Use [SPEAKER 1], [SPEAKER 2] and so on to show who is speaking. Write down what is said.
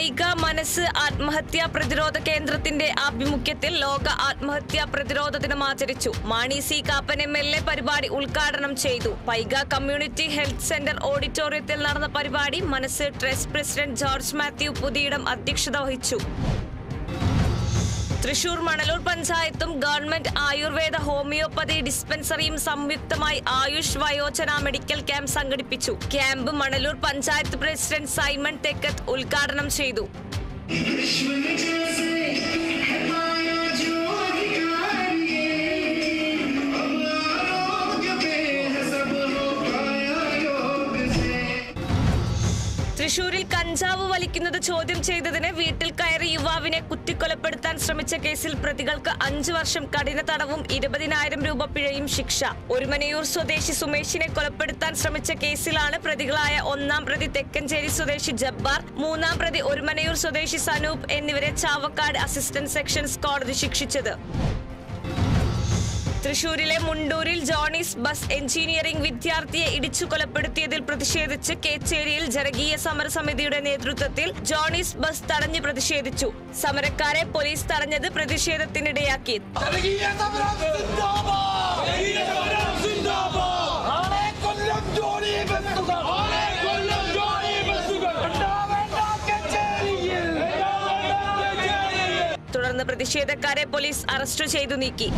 [SPEAKER 1] പൈക മനസ്സ് ആത്മഹത്യാ പ്രതിരോധ കേന്ദ്രത്തിന്റെ ആഭിമുഖ്യത്തിൽ ലോക ആത്മഹത്യാ പ്രതിരോധ ദിനം ആചരിച്ചു. മാണി സി കാപ്പൻ MLA പരിപാടി ഉദ്ഘാടനം ചെയ്തു. പൈക കമ്മ്യൂണിറ്റി ഹെൽത്ത് സെന്റർ ഓഡിറ്റോറിയത്തിൽ നടന്ന പരിപാടി മനസ്സ് trust president George Mathew Puthiyidam അധ്യക്ഷത വഹിച്ചു. തൃശൂർ മണലൂർ പഞ്ചായത്തും ഗവൺമെന്റ് ആയുർവേദ ഹോമിയോപ്പതി ഡിസ്പെൻസറിയും സംയുക്തമായി ആയുഷ് വയോജന മെഡിക്കൽ ക്യാമ്പ് സംഘടിപ്പിച്ചു. ക്യാമ്പ് മണലൂർ പഞ്ചായത്ത് പ്രസിഡന്റ് സൈമൺ തെക്കത്ത് ഉദ്ഘാടനം ചെയ്തു. തൃശൂരിൽ കഞ്ചാവ് വലിക്കുന്നത് ചോദ്യം ചെയ്തതിന് വീട്ടിൽ കയറി യുവാവിനെ കുത്തിക്കൊലപ്പെടുത്താൻ ശ്രമിച്ച കേസിൽ പ്രതികൾക്ക് 5 വർഷം കഠിന തടവും 20,000 രൂപ പിഴയും ശിക്ഷ. ഒരുമനയൂർ സ്വദേശി സുമേഷിനെ കൊലപ്പെടുത്താൻ ശ്രമിച്ച കേസിലാണ് പ്രതികളായ 1-ാം പ്രതി തെക്കഞ്ചേരി സ്വദേശി ജബ്ബാർ, 3-ാം പ്രതി ഒരുമനയൂർ സ്വദേശി സനൂപ് എന്നിവരെ ചാവക്കാട് അസിസ്റ്റന്റ് സെഷൻസ് കോടതി ശിക്ഷിച്ചത്. തൃശൂരിലെ മുണ്ടൂരിൽ ജോണീസ് ബസ് എഞ്ചിനീയറിംഗ് വിദ്യാർത്ഥിയെ ഇടിച്ചു കൊലപ്പെടുത്തിയതിൽ പ്രതിഷേധിച്ച് കേച്ചേരിയിൽ ജനകീയ സമരസമിതിയുടെ നേതൃത്വത്തിൽ ജോണീസ് ബസ് തടഞ്ഞു പ്രതിഷേധിച്ചു. സമരക്കാരെ പോലീസ് തടഞ്ഞത് പ്രതിഷേധത്തിനിടയാക്കി. തുടർന്ന് പ്രതിഷേധക്കാരെ പോലീസ് അറസ്റ്റ് ചെയ്തു നീക്കി.